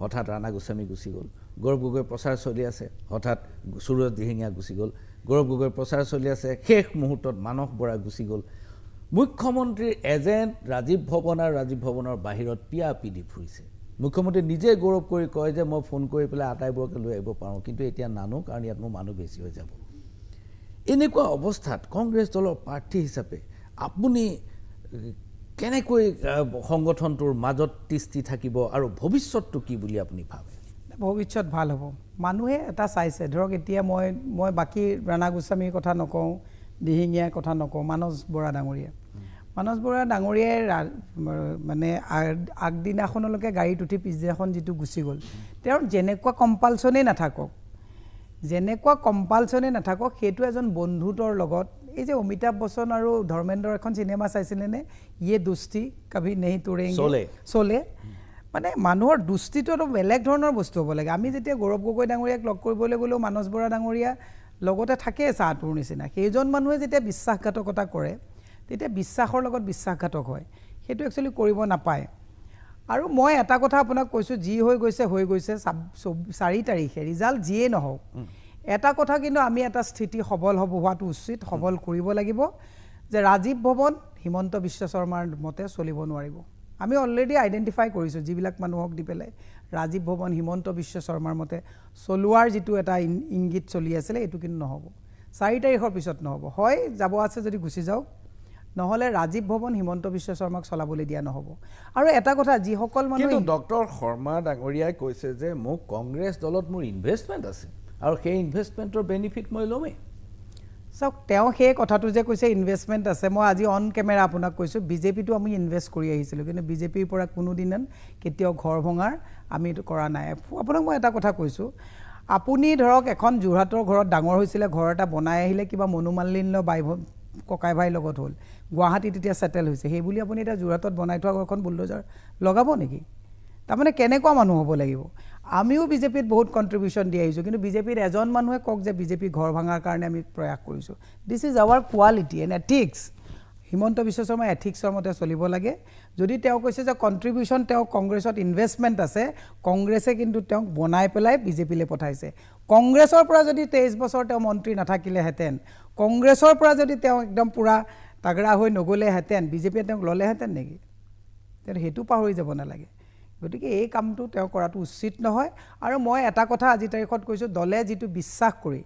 হঠাৎ ৰাণা গোস্বামী গুচি গ'ল গৌৰৱ গগৈ প্ৰচাৰ চলি আছে হঠাৎ সুৰজ দিহিঙীয়া গুচি গ'ল গৌৰৱ গগৈ প্ৰচাৰ চলি আছে শেষ মুহূৰ্তত মানস বৰা গুচি গ'ল মুখ্যমন্ত্ৰীৰ এজেণ্ট ৰাজীৱ ভৱন আৰু ৰাজীৱ ভৱনৰ বাহিৰত পিয়াপিদি ফুৰিছে মুখ্যমন্ত্ৰী নিজে গৌৰৱ কৰি কয় যে মই ফোন কৰি পেলাই আটাইবোৰকে লৈ আহিব পাৰোঁ কিন্তু এতিয়া নানো কাৰণ ইয়াত মোৰ মানুহ বেছি হৈ যাব এনেকুৱা অৱস্থাত কংগ্ৰেছ দলৰ প্ৰাৰ্থী হিচাপে আপুনি কেনেকৈ সংগঠনটোৰ মাজত তিষ্ঠি থাকিব আৰু ভৱিষ্যতটো কি বুলি আপুনি ভাবে ভৱিষ্যত ভাল হ'ব মানুহে এটা চাইছে ধৰক এতিয়া মই বাকী ৰাণা গোস্বামীৰ কথা নকওঁ দিহিঙীয়াৰ কথা নকওঁ মানস বৰা ডাঙৰীয়াই মানে আগদিনাখনলৈকে গাড়ীত উঠি পিছদিনাখন যিটো গুচি গ'ল তেওঁৰ যেনেকুৱা কম্পালচনেই নাথাকক সেইটো এজন বন্ধুতৰ লগত এই যে অমিতাভ বচ্চন আৰু ধৰ্মেন্দ্ৰৰ এখন চিনেমা চাইছিলেনে ইয়ে দুস্তি কভি নেহি তোড়েংগে চলে মানে মানুহৰ দুস্তিটো অলপ বেলেগ ধৰণৰ বস্তু হ'ব লাগে আমি যেতিয়া গৌৰৱ গগৈ ডাঙৰীয়াক লগ কৰিবলৈ গ'লেও মানস বৰা ডাঙৰীয়া লগতে থাকে চাহটোৰ নিচিনা সেইজন মানুহে যেতিয়া বিশ্বাসঘাতকতা কৰে তেতিয়া বিশ্বাসৰ লগত বিশ্বাসঘাতক হয় সেইটো একচুৱেলি কৰিব নাপায় আৰু মই এটা কথা আপোনাক কৈছোঁ যি হৈ গৈছে 4 তাৰিখে ৰিজাল্ট যিয়েই নহওক এটা কথা কিন্তু আমি এটা স্থিতি সবল হোৱাটো উচিত সবল কৰিব লাগিব যে ৰাজীৱ ভৱন হিমন্ত বিশ্ব শৰ্মাৰ মতে চলিব নোৱাৰিব আমি অলৰেডি আইডেণ্টিফাই কৰিছোঁ যিবিলাক মানুহক দি পেলাই ৰাজীৱ ভৱন হিমন্ত বিশ্ব শৰ্মাৰ মতে চলোৱাৰ যিটো এটা ইংগিত চলি আছিলে এইটো কিন্তু নহ'ব 4 তাৰিখৰ পিছত নহ'ব হয় যাব আছে যদি গুচি যাওক নহ'লে ৰাজীৱ ভৱন হিমন্ত বিশ্ব শৰ্মাক চলাবলৈ দিয়া নহ'ব আৰু এটা কথা যিসকল মানুহ কিন্তু ডক্টৰ শৰ্মা ডাঙৰীয়াই কৈছে যে মোক কংগ্ৰেছ দলত মোৰ ইনভেষ্টমেণ্ট আছে আৰু সেই ইনভেষ্টমেণ্টৰ বেনিফিট মই ল'মেই চাওক তেওঁ সেই কথাটো যে কৈছে ইনভেষ্টমেণ্ট আছে মই আজি অন কেমেৰা আপোনাক কৈছোঁ বিজেপিটো আমি ইনভেষ্ট কৰি আহিছিলোঁ কিন্তু বিজেপিৰ পৰা কোনোদিন কেতিয়াও ঘৰ ভঙাৰ আমি এইটো কৰা নাই আপোনাক মই এটা কথা কৈছোঁ আপুনি ধৰক এখন যোৰহাটৰ ঘৰত ডাঙৰ হৈছিলে ঘৰ এটা বনাই আহিলে কিবা মনোমালিন্য ককাই ভাইৰ লগত হ'ল গুৱাহাটীত এতিয়া ছেটেল হৈছে সেই বুলি আপুনি এতিয়া যোৰহাটত বনাই থোৱা ঘৰখন বুলডোজাৰ লগাব নেকি তাৰমানে কেনেকুৱা মানুহ হ'ব লাগিব আমিও বিজেপিত বহুত কণ্ট্ৰিবিউশ্যন দি আহিছোঁ কিন্তু বিজেপিত এজন মানুহে কওক যে বিজেপি ঘৰ ভাঙাৰ কাৰণে আমি প্ৰয়াস কৰিছোঁ this is our quality and ethics Himanta Biswa Sarma এথিক্সৰ মতে চলিব লাগে যদি তেওঁ কৈছে যে কণ্ট্ৰিবিউশ্যন তেওঁ কংগ্ৰেছত ইনভেষ্টমেণ্ট আছে কংগ্ৰেছে কিন্তু তেওঁক বনাই পেলাই বিজেপিলৈ পঠাইছে কংগ্ৰেছৰ পৰা যদি 23 বছৰ তেওঁ মন্ত্ৰী নাথাকিলেহেঁতেন কংগ্ৰেছৰ পৰা যদি তেওঁ একদম পূৰা তাগৰা হৈ নগ'লেহেঁতেন বিজেপিয়ে তেওঁক ল'লেহেঁতেন নেকি তেওঁ সেইটো পাহৰি যাব নালাগে গতিকে এই কামটো তেওঁ কৰাটো উচিত নহয় আৰু মই এটা কথা আজি তাৰিখত কৈছোঁ দলে যিটো বিশ্বাস কৰি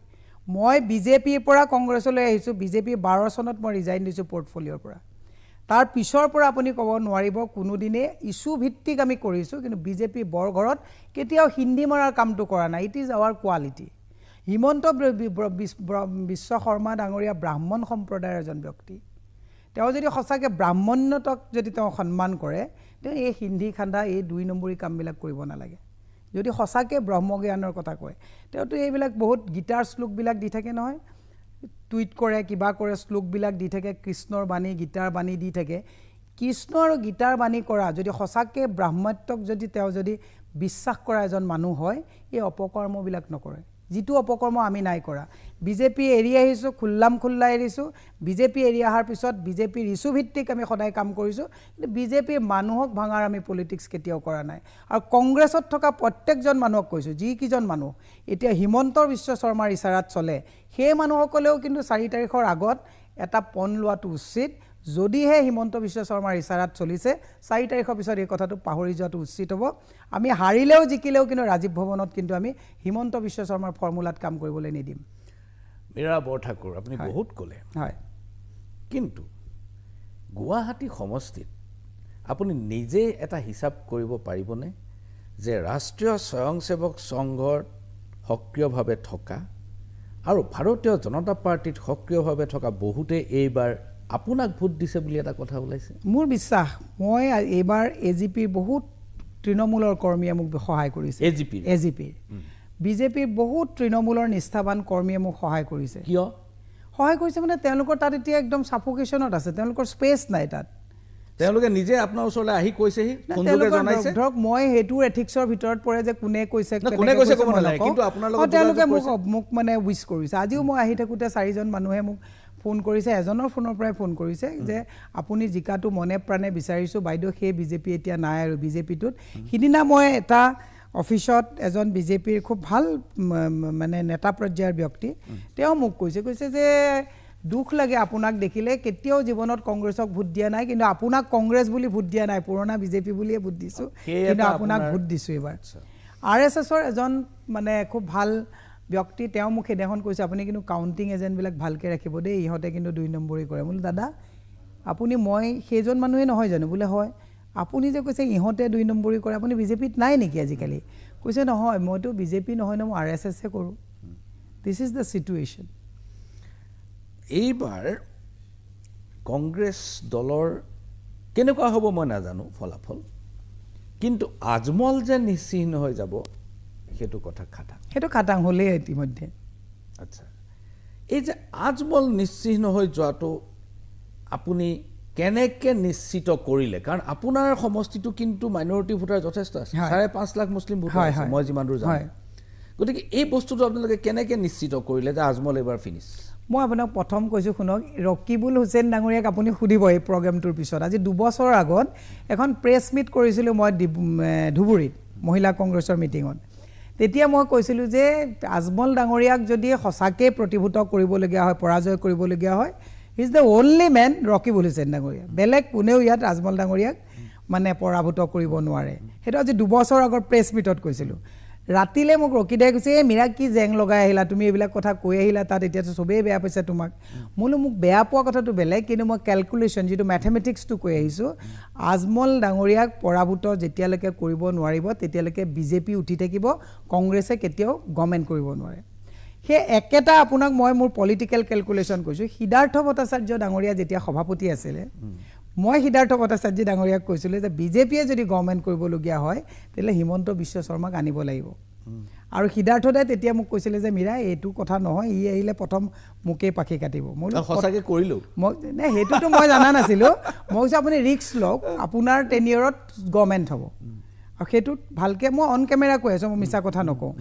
মই বিজেপিৰ পৰা কংগ্ৰেছলৈ আহিছোঁ বিজেপি 12 চনত মই ৰিজাইন দিছোঁ পৰ্টফলিঅ'ৰ পৰা তাৰ পিছৰ পৰা আপুনি ক'ব নোৱাৰিব কোনোদিনে ইছ্যু ভিত্তিক আমি কৰিছোঁ কিন্তু বিজেপি বৰঘৰত কেতিয়াও হিন্দী মৰাৰ কামটো কৰা নাই it is our quality Himanta Biswa Sarma ডাঙৰীয়া ব্ৰাহ্মণ সম্প্ৰদায়ৰ এজন ব্যক্তি তেওঁ যদি সঁচাকৈ ব্ৰাহ্মণ্যতক যদি তেওঁ সন্মান কৰে তেওঁ এই হিন্দী খান্দা এই 2 নম্বৰী কামবিলাক কৰিব নালাগে যদি সঁচাকৈ ব্ৰহ্মজ্ঞানৰ কথা কয় তেওঁতো এইবিলাক বহুত গীতাৰ শ্লোকবিলাক দি থাকে নহয় টুইট কৰে কিবা কৰে শ্লোকবিলাক দি থাকে কৃষ্ণৰ বাণী গীতাৰ বাণী দি থাকে কৃষ্ণ আৰু গীতাৰ বাণী কৰা যদি সঁচাকৈ ব্ৰাহ্মত্যক যদি তেওঁ যদি বিশ্বাস কৰা এজন মানুহ হয় এই অপকৰ্মবিলাক নকৰে যিটো অপকৰ্ম আমি নাই কৰা বিজেপি এৰি আহিছোঁ খোল্লা এৰিছোঁ বিজেপি এৰি অহাৰ পিছত বিজেপিৰ ইছ্যু ভিত্তিক আমি সদায় কাম কৰিছোঁ কিন্তু বিজেপিৰ মানুহক ভাঙাৰ আমি পলিটিক্স কেতিয়াও কৰা নাই আৰু কংগ্ৰেছত থকা প্ৰত্যেকজন মানুহক কৈছোঁ যিকেইজন মানুহ এতিয়া হিমন্ত বিশ্ব শৰ্মাৰ ইচাৰাত চলে সেই মানুহসকলেও কিন্তু 4 তাৰিখৰ আগত এটা পণ লোৱাটো উচিত যদিহে হিমন্ত বিশ্ব শৰ্মাৰ ইচাৰাত চলিছে 4 তাৰিখৰ পিছত এই কথাটো পাহৰি যোৱাটো উচিত হ'ব আমি হাৰিলেও জিকিলেও কিন্তু ৰাজীৱ ভৱনত কিন্তু আমি হিমন্ত বিশ্ব শৰ্মাৰ ফৰ্মুলাত কাম কৰিবলৈ নিদিম মীৰা বৰঠাকুৰ আপুনি বহুত ক'লে হয় কিন্তু গুৱাহাটী সমষ্টিত আপুনি নিজে এটা হিচাপ কৰিব পাৰিবনে যে ৰাষ্ট্ৰীয় স্বয়ংসেৱক সংঘৰ সক্ৰিয়ভাৱে থকা আৰু ভাৰতীয় জনতা পাৰ্টিত সক্ৰিয়ভাৱে থকা বহুতে এইবাৰ আপোনাক ভোট দিছে বুলি এটা কথা ওলাইছে মোৰ বিশ্বাস মই এইবাৰ এজিপিৰ বহুত তৃণমূলৰ কৰ্মীয়ে মোক সহায় কৰিছে এজিপিৰ বিজেপিৰ বহুত তৃণমূলৰ নিষ্ঠাবান কৰ্মীয়ে মোক সহায় কৰিছে কিয় সহায় কৰিছে মানে তেওঁলোকৰ তাত এতিয়া একদম সাফোকেশ্যনত আছে তেওঁলোকৰ স্পেচ নাই তাত তেওঁলোকে নিজে আপোনাৰ ওচৰলৈ আহি কৈছেহি ফোনযোগে জনাইছে ধৰক মই সেইটো এথিক্সৰ ভিতৰত পৰে যে কোনে কৈছে ক'ব নালাগে কিন্তু আপোনাৰ লগত তেওঁলোকে মোক মানে উইচ কৰিছে আজিও মই আহি থাকোঁতে 4জন মানুহে মোক ফোন কৰিছে এজনৰ ফোনৰ পৰাই ফোন কৰিছে যে আপুনি জিকাটো মনে প্ৰাণে বিচাৰিছোঁ বাইদেউ সেই বিজেপি এতিয়া নাই আৰু বিজেপিটোত সিদিনা মই এটা অফিচত এজন বিজেপিৰ খুব ভাল মানে নেতা পৰ্যায়ৰ ব্যক্তি তেওঁ মোক কৈছে যে দুখ লাগে আপোনাক দেখিলে কেতিয়াও জীৱনত কংগ্ৰেছক ভোট দিয়া নাই কিন্তু আপোনাক কংগ্ৰেছ বুলি ভোট দিয়া নাই পুৰণা বিজেপি বুলিয়ে ভোট দিছোঁ কিন্তু আপোনাক ভোট দিছোঁ এইবাৰ RSSৰ এজন মানে খুব ভাল ব্যক্তি তেওঁ মোক সেইদিনাখন কৈছে আপুনি কিন্তু কাউণ্টিং এজেণ্টবিলাক ভালকৈ ৰাখিব দেই ইহঁতে কিন্তু 2 নম্বৰী কৰে বোলো দাদা আপুনি মই সেইজন মানুহে নহয় জানো বোলে হয় আপুনি যে কৈছে ইহঁতে 2 নম্বৰী কৰে আপুনি বিজেপিত নাই নেকি আজিকালি কৈছে নহয় মইতো বিজেপি নহয় ন মই RSSহে কৰোঁ দিছ ইজ দ্য চিটুৱেশ্যন এইবাৰ কংগ্ৰেছ দলৰ কেনেকুৱা হ'ব মই নাজানো ফলাফল কিন্তু আজমল যে নিশ্চিহ্ন হৈ যাব সেইটো কথা খাটাং হ'লেই ইতিমধ্যে আচ্ছা এই যে আজমল নিশ্চিহ্ন হৈ যোৱাটো আপুনি কেনেকৈ নিশ্চিত কৰিলে কাৰণ আপোনাৰ সমষ্টিটো কিন্তু মাইনৰিটি ভোটাৰ যথেষ্ট আছে 5.5 লাখ মুছলিম ভোটাৰ আছে মই যিমান দূৰ জানো গতিকে এই বস্তুটো আপোনালোকে কেনেকৈ নিশ্চিত কৰিলে যে আজমল এবাৰ ফিনিছ মই আপোনাক প্ৰথম কৈছোঁ শুনক ৰকিবুল হুছেইন ডাঙৰীয়াক আপুনি সুধিব এই প্ৰগ্ৰেমটোৰ পিছত আজি 2 বছৰৰ আগত এখন প্ৰেছ মিট কৰিছিলোঁ মই ধুবুৰীত মহিলা কংগ্ৰেছৰ মিটিঙত তেতিয়া মই কৈছিলোঁ যে আজমল ডাঙৰীয়াক যদি সঁচাকৈ প্ৰতিভূত কৰিবলগীয়া হয় পৰাজয় কৰিবলগীয়া হয় he is the only man Rakibul Hussain ডাঙৰীয়া বেলেগ কোনেও ইয়াত আজমল ডাঙৰীয়াক মানে পৰাভূত কৰিব নোৱাৰে সেইটো আজি 2 বছৰ আগৰ প্ৰেছ মিটত কৈছিলোঁ ৰাতিলৈ মোক ৰকিদাই কৈছে এই মীৰা কি জেং লগাই আহিলা তুমি এইবিলাক কথা কৈ আহিলা তাত এতিয়াতো চবেই বেয়া পাইছে তোমাক বোলো মোক বেয়া পোৱা কথাটো বেলেগ কিন্তু মই কেলকুলেশ্যন যিটো মেথমেটিক্সটো কৈ আহিছোঁ আজমল ডাঙৰীয়াক পৰাভূত যেতিয়ালৈকে কৰিব নোৱাৰিব তেতিয়ালৈকে বিজেপি উঠি থাকিব কংগ্ৰেছে কেতিয়াও গভৰ্ণমেণ্ট কৰিব নোৱাৰে সেই একেটা আপোনাক মই মোৰ পলিটিকেল কেলকুলেশ্যন কৈছোঁ সিদ্ধাৰ্থ ভট্টাচাৰ্য ডাঙৰীয়া যেতিয়া সভাপতি আছিলে মই সিদ্ধাৰ্থ ভট্টাচাৰ্য ডাঙৰীয়াক কৈছিলোঁ যে বিজেপিয়ে যদি গভৰ্ণমেণ্ট কৰিবলগীয়া হয় তেতিয়াহ'লে হিমন্ত বিশ্ব শৰ্মাক আনিব লাগিব আৰু সিদ্ধাৰ্থদাই তেতিয়া মোক কৈছিলে যে মীৰা এইটো কথা নহয় ই আহিলে প্ৰথম মোকেই পাখি কাটিব মই সঁচাকৈ কৰিলোঁ মই সেইটোতো মই জনা নাছিলোঁ মই কৈছোঁ আপুনি ৰিস্ক লওক আপোনাৰ টেনিয়ৰত গভৰ্ণমেণ্ট হ'ব আৰু সেইটোত ভালকৈ মই অন কেমেৰা কৈ আছোঁ, মই মিছা কথা নকওঁ।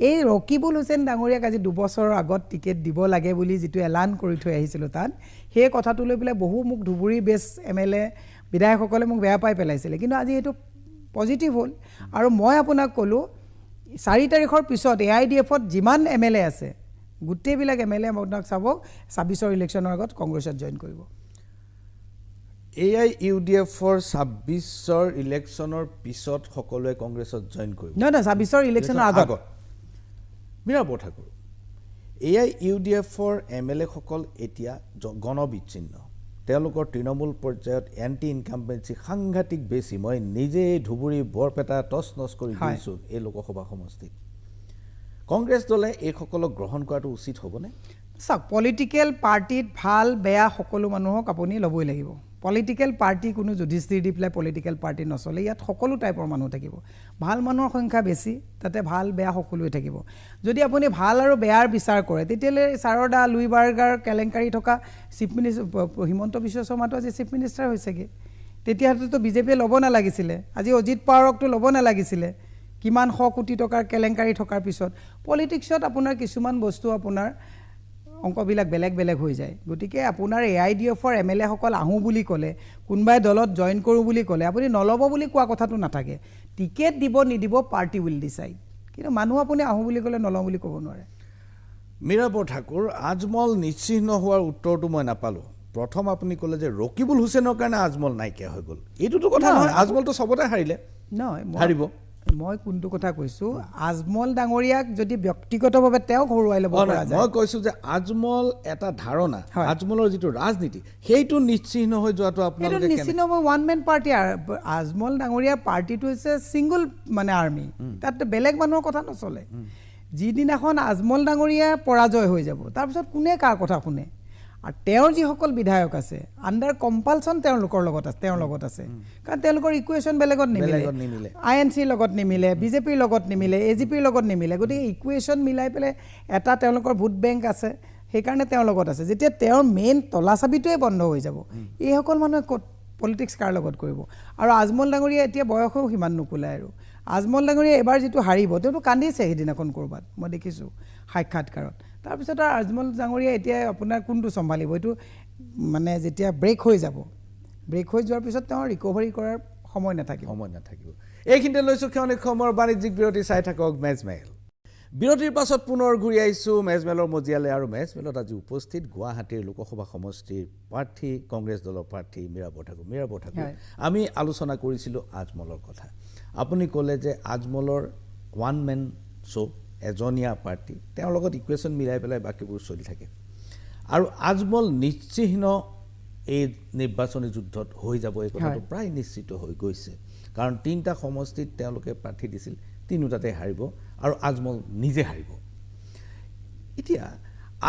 এই ৰকিবুল হুছেইন ডাঙৰীয়াক আজি 2 বছৰৰ আগত টিকেট দিব লাগে বুলি যিটো এলান কৰি থৈ আহিছিলোঁ তাত, সেই কথাটো লৈ পেলাই বহু মোক ধুবুৰী বেছ MLA বিধায়কসকলে মোক বেয়া পাই পেলাইছিলে, কিন্তু আজি এইটো পজিটিভ হ'ল। আৰু মই আপোনাক ক'লোঁ 4 তাৰিখৰ পিছত AIDFত যিমান MLA আছে গোটেইবিলাক MLA আপোনাক চাব 26ৰ ইলেকশ্যনৰ আগত কংগ্ৰেছত জইন কৰিব। AIUDFৰ 26ৰ ইলেকশ্যনৰ পিছত সকলোৱে কংগ্ৰেছত জইন কৰিব? নহয় 26ৰ ইলেকশ্যনৰ আগত। মীৰা বৰঠাকুৰ, AIUDFৰ MLA সকল এতিয়া গণবিচ্ছিন্ন, তেওঁলোকৰ তৃণমূল পৰ্যায়ত এণ্টি ইনকাম্বেঞ্চি সাংঘাতিক বেছি। মই নিজে ধুবুৰী বৰপেটা টচ নচ কৰি গৈছোঁ এই লোকসভা সমষ্টিত। কংগ্ৰেছ দলে এইসকলক গ্ৰহণ কৰাটো উচিত হ'বনে? চাওক, পলিটিকেল পাৰ্টিত ভাল বেয়া সকলো মানুহক আপুনি ল'বই লাগিব। পলিটিকেল পাৰ্টি কোনো যুধিষ্ঠিৰ দি পেলাই পলিটিকেল পাৰ্টি নচলে, ইয়াত সকলো টাইপৰ মানুহ থাকিব। ভাল মানুহৰ সংখ্যা বেছি, তাতে ভাল বেয়া সকলোৱে থাকিব। যদি আপুনি ভাল আৰু বেয়াৰ বিচাৰ কৰে তেতিয়াহ'লে সাৰদা লুই বাৰ্গাৰ কেলেংকাৰী থকা চিফ মিনিষ্টাৰ হিমন্ত বিশ্ব শৰ্মাটো আজি চিফ মিনিষ্টাৰ হৈছেগৈ। তেতিয়াহ'লেতো বিজেপিয়ে ল'ব নালাগিছিলে, আজি অজিত পাৱাৰকতো ল'ব নালাগিছিলে। কিমান 100 কোটি টকাৰ কেলেংকাৰী থকাৰ পিছত পলিটিক্সত আপোনাৰ কিছুমান বস্তু আপোনাৰ অংকবিলাক বেলেগ বেলেগ হৈ যায়। গতিকে আপোনাৰ AIDFৰ MLA সকল আহোঁ বুলি ক'লে, কোনোবাই দলত জইন কৰোঁ বুলি ক'লে আপুনি নল'ব বুলি কোৱা কথাটো নাথাকে। টিকেট দিব নিদিব পাৰ্টি উইল ডিচাইড, কিন্তু মানুহ আপুনি আহোঁ বুলি ক'লে নলওঁ বুলি ক'ব নোৱাৰে। মীৰা বৰঠাকুৰ, আজমল নিশ্চিহ্ন হোৱাৰ উত্তৰটো মই নাপালোঁ। প্ৰথম আপুনি ক'লে যে ৰকিবুল হুছেইনৰ কাৰণে আজমল নাইকিয়া হৈ গ'ল, এইটোতো কথা নহয়। আজমলটো চবতে হাৰিলে, নহয় হাৰিব। মই কোনটো কথা কৈছোঁ, আজমল ডাঙৰীয়াক যদি ব্যক্তিগতভাৱে তেওঁক হৰুৱাই ল'ব পৰা যায়। মই কৈছোঁ যে আজমল এটা ধাৰণা, আজমলৰ যিটো ৰাজনীতি সেইটো নিশ্চিহ্ন হৈ যোৱাটো আপোনালোকে নিশ্চিহ্ন হ'ব। 1 man পাৰ্টি। আজমল ডাঙৰীয়াৰ পাৰ্টিটো হৈছে ছিংগল মানে আৰ্মি, তাত বেলেগ মানুহৰ কথা নচলে। যিদিনাখন আজমল ডাঙৰীয়া পৰাজয় হৈ যাব তাৰপিছত কোনে কাৰ কথা শুনে? আৰু তেওঁৰ যিসকল বিধায়ক আছে আণ্ডাৰ কম্পালচন তেওঁৰ লগত আছে, কাৰণ তেওঁলোকৰ ইকুৱেশ্যন বেলেগত নিমিলে, INCৰ লগত নিমিলে, BJPৰ লগত নিমিলে, AGPৰ লগত নিমিলে। গতিকে ইকুৱেশ্যন মিলাই পেলাই এটা তেওঁলোকৰ ভোট বেংক আছে, সেইকাৰণে তেওঁৰ লগত আছে। যেতিয়া তেওঁৰ মেইন তলাচাবিটোৱে বন্ধ হৈ যাব, এইসকল মানুহে ক'ত পলিটিক্স কাৰ লগত কৰিব? আৰু আজমল ডাঙৰীয়া এতিয়া বয়সো সিমান নোকোলাই। আৰু আজমল ডাঙৰীয়া এবাৰ যিটো হাৰিব, তেওঁতো কান্দিছে সেইদিনাখন ক'ৰবাত, মই দেখিছোঁ সাক্ষাৎকাৰত। তাৰপিছত আৰু আজমল ডাঙৰীয়া এতিয়া আপোনাৰ কোনটো চম্ভালিব? এইটো মানে যেতিয়া ব্ৰেক হৈ যাব, ব্ৰেক হৈ যোৱাৰ পিছত তেওঁ ৰিকভাৰী কৰাৰ সময় নাথাকিব। এইখিনিতে লৈছোঁ ক্ষণিক সময়ৰ বাণিজ্যিক বিৰতি। চাই থাকক মেজমেল। বিৰতিৰ পাছত পুনৰ ঘূৰি আহিছোঁ মেজমেলৰ মজিয়ালে। আৰু মেজমেলত আজি উপস্থিত গুৱাহাটীৰ লোকসভা সমষ্টিৰ প্ৰাৰ্থী, কংগ্ৰেছ দলৰ প্ৰাৰ্থী মীৰা বৰঠাকুৰ। মীৰা বৰঠাকুৰ, আমি আলোচনা কৰিছিলোঁ আজমলৰ কথা। আপুনি ক'লে যে আজমলৰ 1 man শ্ব', এজনীয়া পাৰ্টি, তেওঁৰ লগত ইকুৱেশ্যন মিলাই পেলাই বাকীবোৰ চলি থাকে। আৰু আজমল নিশ্চিহ্ন এই নিৰ্বাচনী যুদ্ধত হৈ যাব, এই কথাটো প্ৰায় নিশ্চিত হৈ গৈছে। কাৰণ 3টা সমষ্টিত তেওঁলোকে প্ৰাৰ্থী দিছিল, 3টাতে হাৰিব আৰু আজমল নিজে হাৰিব। এতিয়া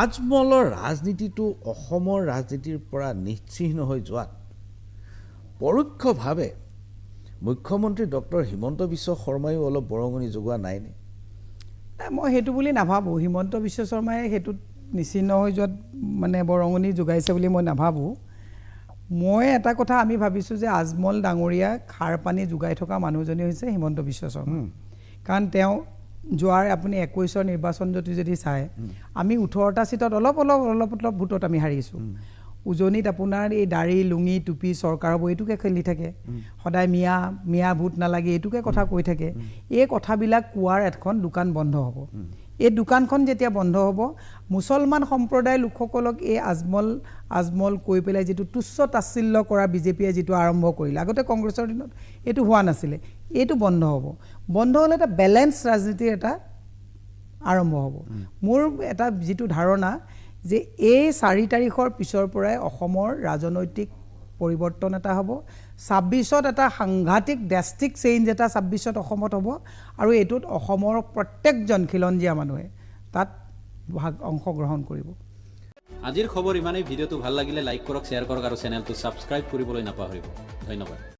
আজমলৰ ৰাজনীতিটো অসমৰ ৰাজনীতিৰ পৰা নিশ্চিহ্ন হৈ যোৱাত পৰোক্ষভাৱে মুখ্যমন্ত্ৰী ডক্টৰ হিমন্ত বিশ্ব শৰ্মায়ো অলপ বৰঙণি যোগোৱা নাইনে? মই সেইটো বুলি নাভাবোঁ। হিমন্ত বিশ্ব শৰ্মাই সেইটোত নিশ্চিহ্ন হৈ যোৱাত মানে বৰঙণি যোগাইছে বুলি মই নাভাবোঁ। মই এটা কথা আমি ভাবিছোঁ যে আজমল ডাঙৰীয়া খাৰ পানী যোগাই থকা মানুহজনী হৈছে হিমন্ত বিশ্ব শৰ্মা। কাৰণ তেওঁ যোৱাৰ আপুনি 21ৰ নিৰ্বাচন যদি চায়, আমি 18টা চিটত অলপ ভোটত আমি হাৰিছোঁ। উজনিত আপোনাৰ এই দাড়ি লুঙি টুপি চৰকাৰ হ'ব এইটোকে খেলি থাকে, সদায় মিয়া ভোট নালাগে এইটোকে কথা কৈ থাকে। এই কথাবিলাক কোৱাৰ এখন দোকান বন্ধ হ'ব। এই দোকানখন যেতিয়া বন্ধ হ'ব, মুছলমান সম্প্ৰদায়ৰ লোকসকলক এই আজমল কৈ পেলাই যিটো তুচ্ছ তাচ্ছিল্য কৰা বিজেপিয়ে যিটো আৰম্ভ কৰিলে, আগতে কংগ্ৰেছৰ দিনত এইটো হোৱা নাছিলে, এইটো বন্ধ হ'ব। বন্ধ হ'লে এটা বেলেঞ্চ ৰাজনীতিৰ এটা আৰম্ভ হ'ব। মোৰ এটা যিটো ধাৰণা যে এই 4 তাৰিখৰ পিছৰ পৰাই অসমৰ ৰাজনৈতিক পৰিৱৰ্তন এটা হ'ব। 26ত এটা সাংঘাতিক ড্ৰাষ্টিক চেঞ্জ এটা 26ত অসমত হ'ব। আৰু এইটোত অসমৰ প্ৰত্যেকজন খিলঞ্জীয়া মানুহে তাত অংশগ্ৰহণ কৰিব। আজিৰ খবৰ ইমানেই। ভিডিঅ'টো ভাল লাগিলে লাইক কৰক, শ্বেয়াৰ কৰক আৰু চেনেলটো ছাবস্ক্ৰাইব কৰিবলৈ নাপাহৰিব। ধন্যবাদ।